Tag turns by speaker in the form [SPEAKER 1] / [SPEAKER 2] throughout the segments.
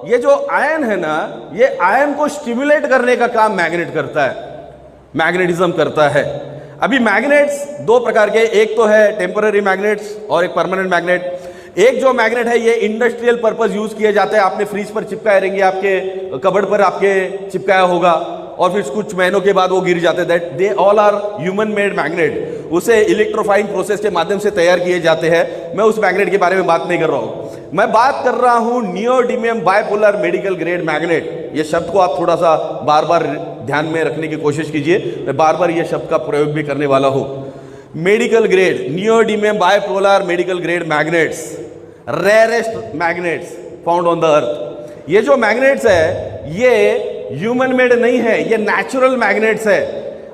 [SPEAKER 1] ये जो आयन है ना, ये आयन को स्टिमुलेट करने का काम मैग्नेट करता है, मैग्नेटिज्म करता है। अभी मैग्नेट्स दो प्रकार के, एक तो है टेम्पररी मैग्नेट्स और एक परमानेंट मैग्नेट। एक जो मैग्नेट है ये इंडस्ट्रियल पर्पस यूज किए जाते हैं, आपने फ्रिज पर चिपकाए रहेंगे, आपके कबर्ड पर आपके चिपकाया होगा और फिर कुछ महीनों के बाद वो गिर जाते हैं। That they all are human made magnet, उसे इलेक्ट्रोफाइन प्रोसेस के माध्यम से तैयार किए जाते हैं। मैं उस मैग्नेट के बारे में बात नहीं कर रहा हूं, मैं बात कर रहा हूं neodymium bipolar medical grade magnet. ये शब्द को आप थोड़ा सा बार बार ध्यान में रखने की कोशिश कीजिए, मैं बार बार ये शब्द का प्रयोग भी करने वाला हूं। Medical grade neodymium bipolar medical grade magnets, rarest magnets found on the earth. ये जो मैग्नेट्स है ये ह्यूमन मेड नहीं है, ये नेचुरल मैग्नेट्स है।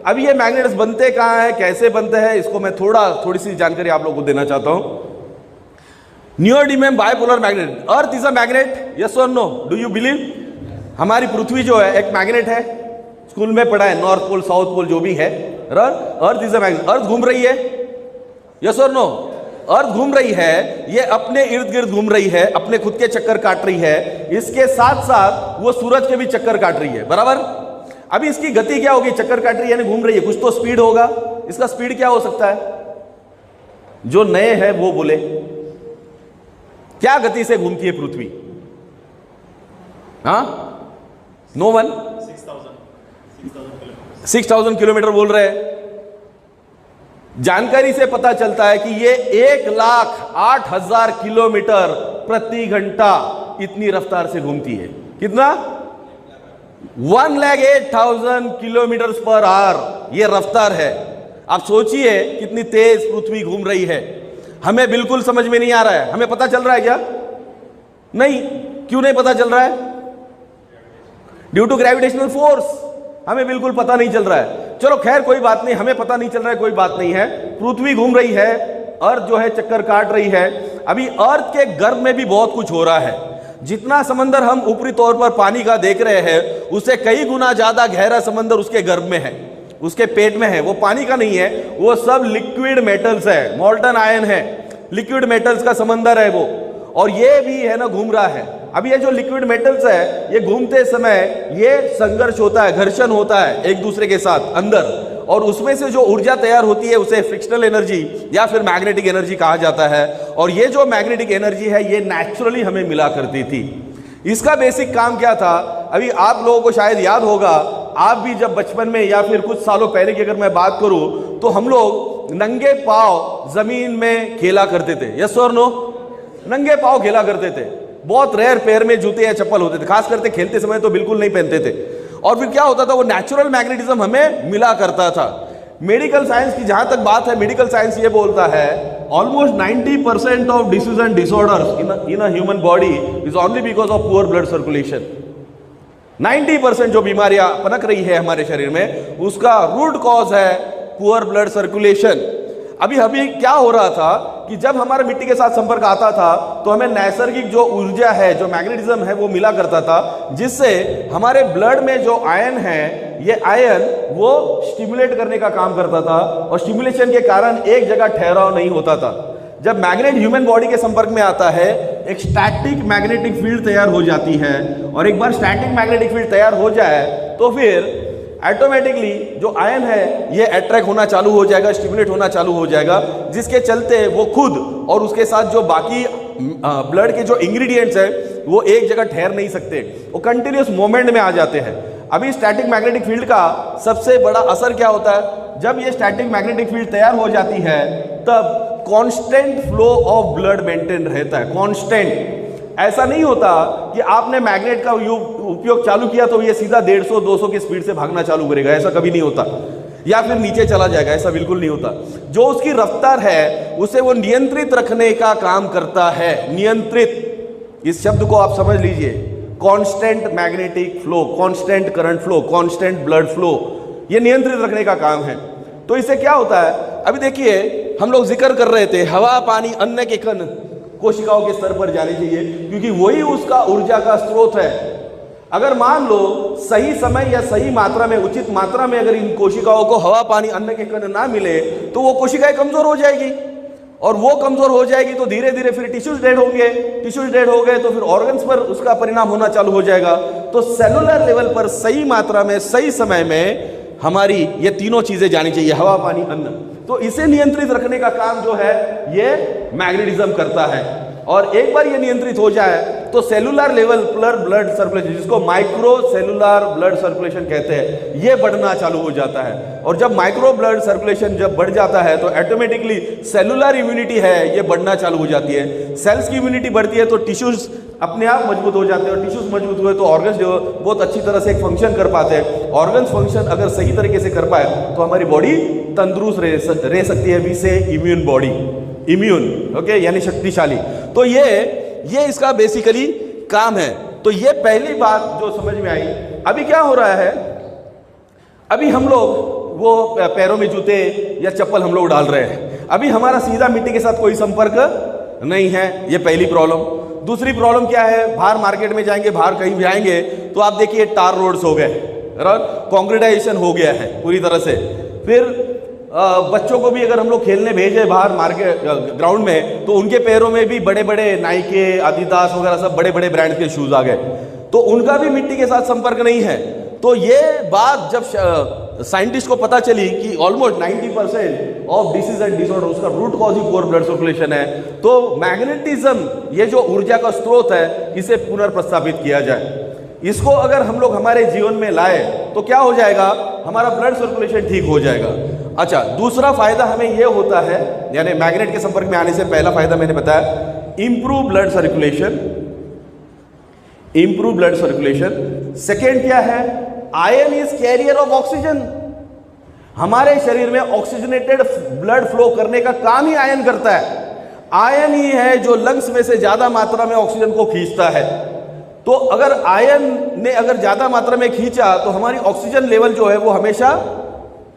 [SPEAKER 1] अब ये मैग्नेट्स बनते कहाँ है, कैसे बनते हैं, इसको मैं थोड़ी सी जानकारी आप लोगों को देना चाहता हूं। Neodymium bipolar magnet, earth is a magnet, yes और नो, डू यू बिलीव? हमारी पृथ्वी जो है एक मैग्नेट है, स्कूल में पढ़ा है, नॉर्थ पोल साउथ पोल जो भी है, अर्थ इज अ मैग्नेट। अर्थ घूम रही है, यस और नो? अर्थ घूम रही है, ये अपने इर्द गिर्द घूम रही है, अपने खुद के चक्कर काट रही है, इसके साथ साथ वो सूरज के भी चक्कर काट रही है, बराबर। अभी इसकी गति क्या होगी, चक्कर काट रही है यानी घूम रही है, कुछ तो स्पीड होगा। इसका स्पीड क्या हो सकता है, जो नए हैं वो बोले, क्या गति से घूमती है पृथ्वी? हाँ, नो वन? 6,000 किलोमीटर बोल रहे हैं। जानकारी से पता चलता है कि ये 1,08,000 किलोमीटर प्रति घंटा इतनी रफ्तार से घूमती है। कितना? 1,08,000 किलोमीटर पर आवर ये रफ्तार है। आप सोचिए कितनी तेज पृथ्वी घूम रही है। हमें बिल्कुल समझ में नहीं आ रहा है। हमें पता चल रहा है क्या? नहीं। क्यों नहीं पता चल रहा है? ड्यू टू ग्रेविटेशनल फोर्स, हमें बिल्कुल पता नहीं चल रहा है। चलो खैर कोई बात नहीं, हमें पता नहीं चल रहा है, कोई बात नहीं है। पृथ्वी घूम रही है, अर्थ जो है चक्कर काट रही है। अभी अर्थ के गर्भ में भी बहुत कुछ हो रहा है। जितना समंदर हम ऊपरी तौर पर पानी का देख रहे हैं, उससे कई गुना ज्यादा गहरा समंदर उसके गर्भ में है, उसके पेट में है। वो पानी का नहीं है, वो सब लिक्विड मेटल्स है, मोल्टन आयन है, लिक्विड मेटल्स का समंदर है वो। और ये भी है ना घूम रहा है। अब ये जो लिक्विड मेटल्स है, ये घूमते समय ये संघर्ष होता है, घर्षण होता है एक दूसरे के साथ अंदर, और उसमें से जो ऊर्जा तैयार होती है उसे फ्रिक्शनल एनर्जी या फिर मैग्नेटिक एनर्जी कहा जाता है। और ये जो मैग्नेटिक एनर्जी है ये नेचुरली हमें मिला करती थी। इसका बेसिक काम क्या था, अभी आप लोगों को शायद याद होगा, आप भी जब बचपन में या फिर कुछ सालों पहले की अगर मैं बात करूं तो हम लोग नंगे पांव जमीन में खेला करते थे, यस और नो? नंगे पांव खेला करते थे। बहुत रेयर पैर में जूते या चप्पल होते थे, खास करके खेलते समय तो बिल्कुल नहीं पहनते थे। और फिर क्या होता था, वो नेचुरल मैग्नेटिज्म हमें मिला करता था। मेडिकल साइंस की जहां तक बात है, मेडिकल साइंस ये बोलता है almost 90% of disease and disorders in a human body is only because of poor blood circulation. 90% जो बीमारियां पनक रही है हमारे शरीर में, उसका रूट कॉज है पुअर ब्लड सर्कुलेशन। अभी क्या हो रहा था कि जब हमारे मिट्टी के साथ संपर्क आता था तो हमें नैसर्गिक जो ऊर्जा है, जो मैग्नेटिज्म है, वो मिला करता था, जिससे हमारे ब्लड में जो आयन है, ये आयन वो स्टिमुलेट करने का काम करता था। और स्टिमुलेशन के कारण एक जगह ठहराव नहीं होता था। जब मैग्नेट ह्यूमन बॉडी के संपर्क में आता है, एक स्टैटिक मैग्नेटिक फील्ड तैयार हो जाती है। और एक बार स्टैटिक मैग्नेटिक फील्ड तैयार हो जाए तो फिर ऑटोमेटिकली जो आयन है ये अट्रैक्ट होना चालू हो जाएगा, स्टिमुलेट होना चालू हो जाएगा, जिसके चलते वो खुद और उसके साथ जो बाकी ब्लड के जो इंग्रेडिएंट्स है वो एक जगह ठहर नहीं सकते, वो कंटिन्यूस मूवमेंट में आ जाते हैं। अभी स्टैटिक मैग्नेटिक फील्ड का सबसे बड़ा असर क्या होता है, जब ये स्टैटिक मैग्नेटिक फील्ड तैयार हो जाती है तब constant flow of blood maintain रहता है, कांस्टेंट। ऐसा नहीं होता कि आपने मैग्नेट का उपयोग चालू किया तो ये सीधा 150-200 की स्पीड से भागना चालू करेगा, ऐसा कभी नहीं होता, या फिर नीचे चला जाएगा, ऐसा बिल्कुल नहीं होता। जो उसकी रफ्तार है उसे वो नियंत्रित रखने का काम करता है। नियंत्रित, इस शब्द को आप समझ लीजिए, constant magnetic flow, constant current flow, constant blood flow, ये नियंत्रित रखने का काम है। तो इससे क्या होता है, अभी देखिए हम लोग जिक्र कर रहे थे हवा पानी अन्न के कण कोशिकाओं के स्तर पर जाने चाहिए, क्योंकि वही उसका ऊर्जा का स्रोत है। अगर मान लो सही समय या सही मात्रा में, उचित मात्रा में अगर इन कोशिकाओं को हवा पानी अन्न के कण ना मिले तो वो कोशिकाएं कमजोर हो जाएगी और वो कमजोर हो जाएगी तो धीरे धीरे फिर टिश्यूज डेड होंगे, टिश्यूज डेड हो गए तो फिर ऑर्गन्स पर उसका परिणाम होना चालू हो जाएगा। तो सेलुलर लेवल पर सही मात्रा में सही समय में हमारी ये तीनों चीजें जानी चाहिए, हवा, पानी, अन्न। तो इसे नियंत्रित रखने का काम जो है ये मैग्नेटिज्म करता है। और एक बार ये नियंत्रित हो जाए तो सेलुलर लेवल पर ब्लड सर्कुलेशन, जिसको माइक्रो सेलुलर ब्लड सर्कुलेशन कहते हैं, ये बढ़ना चालू हो जाता है। और जब माइक्रो ब्लड सर्कुलेशन जब बढ़ जाता है तो ऑटोमेटिकली सेलुलर इम्यूनिटी है ये बढ़ना चालू हो जाती है। सेल्स की इम्यूनिटी बढ़ती है तो टिश्यूज अपने आप मजबूत हो जाते हैं, और टिश्यूज मजबूत हुए तो ऑर्गन्स जो बहुत अच्छी तरह से फंक्शन कर पाते हैं। ऑर्गन्स फंक्शन अगर सही तरीके से कर पाए तो हमारी बॉडी तंदुरुस्त रह सकती है। वी से इम्यून बॉडी, इम्यून, ओके, यानी शक्तिशाली। तो ये इसका बेसिकली काम है। तो ये पहली बात जो समझ में आई। अभी क्या हो रहा है, अभी हम लोग वो पैरों में जूते या चप्पल हम लोग डाल रहे हैं, अभी हमारा सीधा मिट्टी के साथ कोई संपर्क नहीं है, ये पहली प्रॉब्लम। दूसरी प्रॉब्लम क्या है, बाहर मार्केट में जाएंगे, बाहर कहीं जाएंगे तो आप देखिए टार रोड्स हो गए, कॉन्क्रीटाइजेशन हो गया है पूरी तरह से। फिर बच्चों को भी अगर हम लोग खेलने भेजे बाहर मार्केट ग्राउंड में तो उनके पैरों में भी बड़े बड़े नाइके, आदिदास वगैरह सब बड़े बड़े ब्रांड के शूज आ गए, तो उनका भी मिट्टी के साथ संपर्क नहीं है। तो ये बात जब साइंटिस्ट को पता चली कि almost 90% of disease and disorder उसका root cause he poor blood circulation है, तो मैग्नेटिज्म ये जो ऊर्जा का स्रोत है इसे पुनर्प्रस्थापित किया जाए। इसको अगर हम लोग हमारे जीवन में लाए तो क्या हो जाएगा, हमारा ब्लड सर्कुलेशन ठीक हो जाएगा। अच्छा, दूसरा फायदा हमें यह होता है, यानी मैग्नेट के संपर्क में आने से पहला फायदा मैंने बताया, improve blood circulation, improve blood circulation. Second क्या है, iron is carrier of oxygen. हमारे शरीर में ऑक्सीजनेटेड ब्लड फ्लो करने का काम ही आयरन करता है। आयरन ही है जो लंग्स में से ज्यादा मात्रा में ऑक्सीजन को खींचता है। तो अगर आयरन ने अगर ज्यादा मात्रा में खींचा तो हमारी ऑक्सीजन लेवल जो है वो हमेशा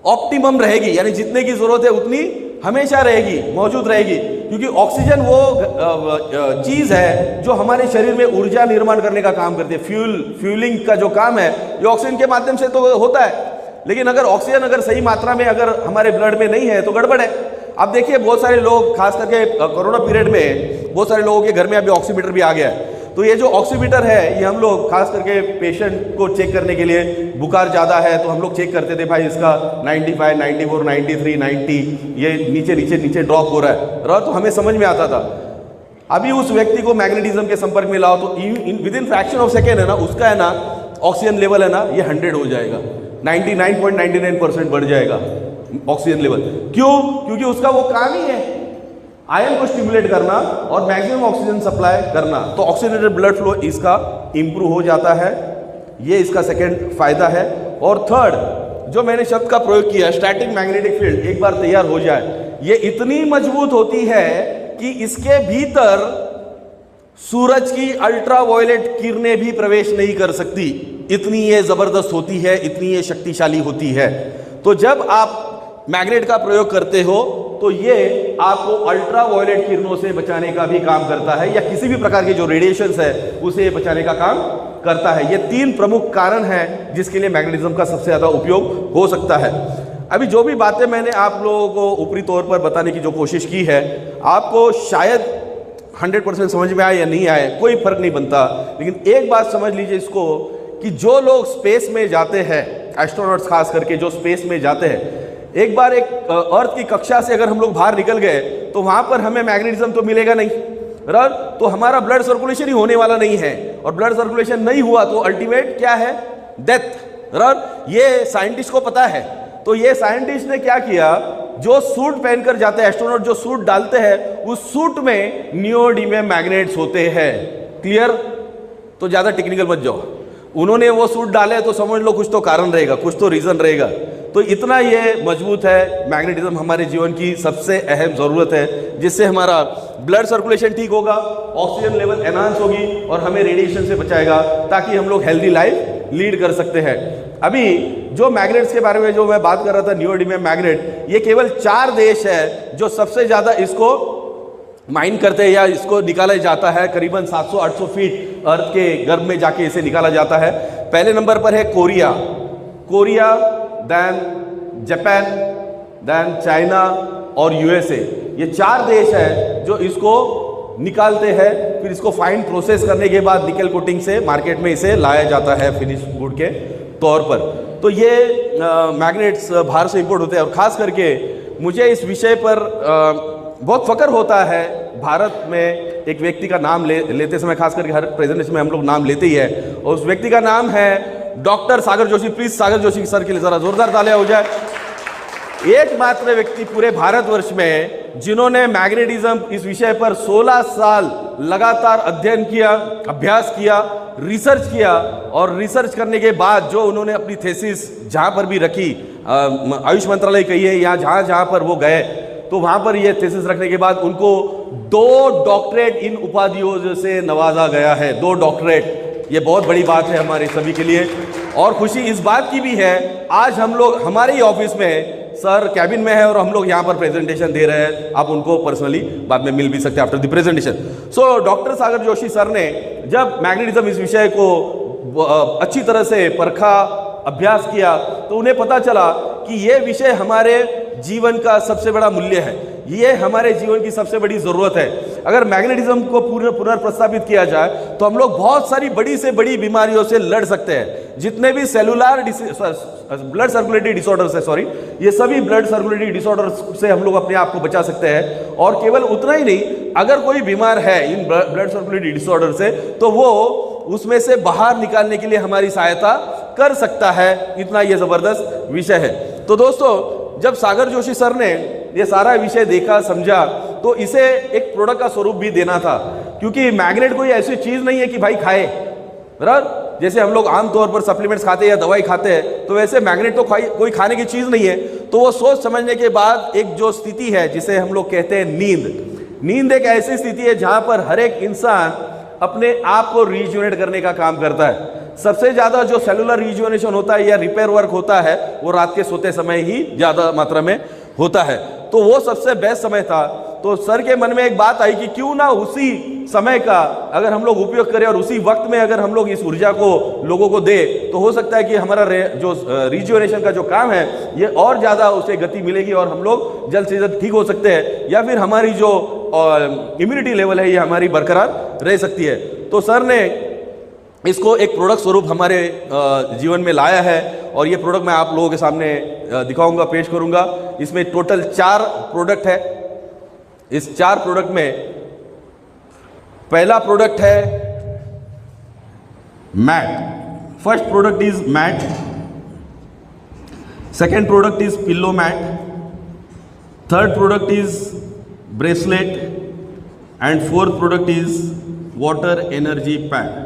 [SPEAKER 1] ऑप्टिमम रहेगी, यानी जितने की जरूरत है उतनी हमेशा रहेगी, मौजूद रहेगी। क्योंकि ऑक्सीजन वो चीज है जो हमारे शरीर में ऊर्जा निर्माण करने का काम करती है। फ्यूलिंग का जो काम है ये ऑक्सीजन के माध्यम से तो होता है, लेकिन अगर ऑक्सीजन अगर सही मात्रा में अगर हमारे ब्लड में नहीं है तो गड़बड़ है। अब देखिए बहुत सारे लोग, खास करके कोरोना पीरियड में बहुत सारे लोगों के घर में अभी ऑक्सीमीटर भी आ गया है। तो ये जो ऑक्सीमीटर है ये हम लोग खास करके पेशेंट को चेक करने के लिए, बुखार ज़्यादा है तो हम लोग चेक करते थे, भाई इसका 95, 94, 93, 90 ये नीचे नीचे नीचे ड्रॉप हो रहा है, तो हमें समझ में आता था। अभी उस व्यक्ति को मैग्नेटिज्म के संपर्क में लाओ तो with in fraction of second है ना, उसका है ना ऑक्सीजन लेवल है ना ये 100 हो जाएगा, 99.99% बढ़ जाएगा ऑक्सीजन लेवल। क्यों? क्योंकि उसका वो काम ही है आयरन को स्टिमुलेट करना और मैक्सिमम ऑक्सीजन सप्लाई करना। तो ऑक्सीजनेटेड ब्लड फ्लो इसका इंप्रूव हो जाता है, ये इसका सेकंड फायदा है। और थर्ड जो मैंने शब्द का प्रयोग किया, स्टैटिक मैग्नेटिक फील्ड, एक बार तैयार हो जाए ये इतनी मजबूत होती है कि इसके भीतर सूरज की अल्ट्रावायलेट किरणें भी प्रवेश नहीं कर सकती, इतनी ये जबरदस्त होती है, इतनी ये शक्तिशाली होती है। तो जब आप मैग्नेट का प्रयोग करते हो तो ये आपको अल्ट्रावायलेट किरणों से बचाने का भी काम करता है, या किसी भी प्रकार के जो रेडिएशंस है उसे बचाने का काम करता है। ये तीन प्रमुख कारण हैं जिसके लिए मैग्नेटिज्म का सबसे ज्यादा उपयोग हो सकता है। अभी जो भी बातें मैंने आप लोगों को ऊपरी तौर पर बताने की जो कोशिश की है, आपको शायद 100% समझ में आए या नहीं आए कोई फर्क नहीं बनता, लेकिन एक बात समझ लीजिए इसको कि जो लोग स्पेस में जाते हैं, एस्ट्रोनॉट्स खास करके जो स्पेस में जाते हैं, एक बार एक अर्थ की कक्षा से अगर हम लोग बाहर निकल गए तो वहां पर हमें मैग्नेटिज्म तो मिलेगा नहीं, तो हमारा ब्लड सर्कुलेशन ही होने वाला नहीं है, और ब्लड सर्कुलेशन नहीं हुआ तो अल्टीमेट क्या है, डेथ। ये साइंटिस्ट को पता है। तो ये साइंटिस्ट ने क्या किया, जो सूट पहनकर जाते हैं एस्ट्रोनॉट, जो सूट डालते हैं उस सूट में नियोडिमियम मैग्नेट्स होते हैं। क्लियर? तो ज्यादा टेक्निकल मत जाओ, उन्होंने वो सूट डाले तो समझ लो कुछ तो कारण रहेगा, कुछ तो रीजन रहेगा। तो इतना ये मजबूत है मैग्नेटिज्म, हमारे जीवन की सबसे अहम जरूरत है, जिससे हमारा ब्लड सर्कुलेशन ठीक होगा, ऑक्सीजन लेवल एनहांस होगी और हमें रेडिएशन से बचाएगा, ताकि हम लोग हेल्दी लाइफ लीड कर सकते हैं। अभी जो मैग्नेट्स के बारे में जो मैं बात कर रहा था, नियोडिमियम मैग्नेट, ये केवल 4 देश है जो सबसे ज्यादा इसको माइन करते हैं या इसको निकाला जाता है। करीबन 700-800 फीट अर्थ के गर्भ में जाके इसे निकाला जाता है। पहले नंबर पर है Korea, then Japan, then China और यूएसए। ये 4 देश है जो इसको निकालते हैं, फिर इसको फाइन प्रोसेस करने के बाद निकल कोटिंग से मार्केट में इसे लाया जाता है फिनिश गुड के तौर पर। तो ये मैग्नेट्स बाहर से इंपोर्ट होते हैं। और ख़ास करके मुझे इस विषय पर बहुत फख्र होता है, भारत में एक व्यक्ति का नाम लेते समय, खास करके हर प्रेजेंटेशन में हम लोग नाम लेते ही है, और उस व्यक्ति का नाम है doctor Sagar Joshi. Please Sagar Joshi sir के लिए जरा जोरदार तालियां हो जाए। एकमात्र व्यक्ति पूरे भारतवर्ष में जिन्होंने मैग्नेटिज्म इस विषय पर 16 साल लगातार अध्ययन किया, अभ्यास किया, रिसर्च किया, और रिसर्च करने के बाद जो उन्होंने अपनी थीसिस जहां पर भी रखी, आयुष मंत्रालय कहिए या जहां जहां पर वो गए, तो वहां पर ये थीसिस रखने के बाद उनको 2 डॉक्टरेट इन उपाधियों से नवाजा गया है। 2 डॉक्टरेट, ये बहुत बड़ी बात है हमारे सभी के लिए। और खुशी इस बात की भी है, आज हम लोग हमारे ही ऑफिस में सर कैबिन में है और हम लोग यहाँ पर प्रेजेंटेशन दे रहे हैं। आप उनको पर्सनली बाद में मिल भी सकते हैं after the presentation. So doctor Sagar Joshi sir ने जब मैग्नेटिज्म इस विषय को अच्छी तरह से परखा, अभ्यास किया, तो उन्हें पता चला कि यह विषय हमारे जीवन का सबसे बड़ा मूल्य है, ये हमारे जीवन की सबसे बड़ी जरूरत है। अगर मैग्नेटिज्म को पुनर्प्रस्तावित किया जाए तो हम लोग बहुत सारी बड़ी से बड़ी बीमारियों से लड़ सकते हैं। जितने भी सेलुलर ब्लड सर्कुलेटरी डिसऑर्डर्स है, सॉरी, ये सभी ब्लड सर्कुलेटरी डिसऑर्डर्स से हम लोग अपने आप को बचा सकते हैं। और केवल उतना ही नहीं, अगर कोई बीमार है इन ब्लड सर्कुलेटरी डिसऑर्डर से, तो वो उसमें से बाहर निकालने के लिए हमारी सहायता कर सकता है। इतना ये जबरदस्त विषय है। तो दोस्तों, जब सागर जोशी सर ने ये सारा विषय देखा, समझा, तो इसे एक प्रोडक्ट का स्वरूप भी देना था, क्योंकि मैग्नेट कोई ऐसी चीज नहीं है कि भाई खाए, बराबर। जैसे हम लोग आमतौर पर सप्लीमेंट्स खाते हैं या दवाई खाते हैं, तो वैसे मैग्नेट तो कोई खाने की चीज नहीं है। तो वो सोच समझने के बाद एक जो स्थिति है जिसे हम लोग कहते हैं नींद एक ऐसी स्थिति है जहां पर हर एक इंसान अपने आप को रिजुनेट करने का काम करता है। सबसे ज्यादा जो सेलुलर रिजुनेशन होता है या रिपेयर वर्क होता है, वो रात के सोते समय ही ज्यादा मात्रा में होता है। तो वो सबसे बेस्ट समय था। तो सर के मन में एक बात आई कि क्यों ना उसी समय का अगर हम लोग उपयोग करें और उसी वक्त में अगर हम लोग इस ऊर्जा को लोगों को दे, तो हो सकता है कि हमारा जो रिजुनेशन का जो काम है ये और ज़्यादा उसे गति मिलेगी और हम लोग जल्द से जल्द ठीक हो सकते हैं, या फिर हमारी जो इम्यूनिटी लेवल है ये हमारी बरकरार रह सकती है। तो सर ने इसको एक प्रोडक्ट स्वरूप हमारे जीवन में लाया है, और ये प्रोडक्ट मैं आप लोगों के सामने दिखाऊंगा, पेश करूंगा। इसमें टोटल 4 प्रोडक्ट है। इस 4 प्रोडक्ट में पहला प्रोडक्ट है mat. First product is mat, second product is pillow mat, third product is bracelet, and fourth product is water energy pack.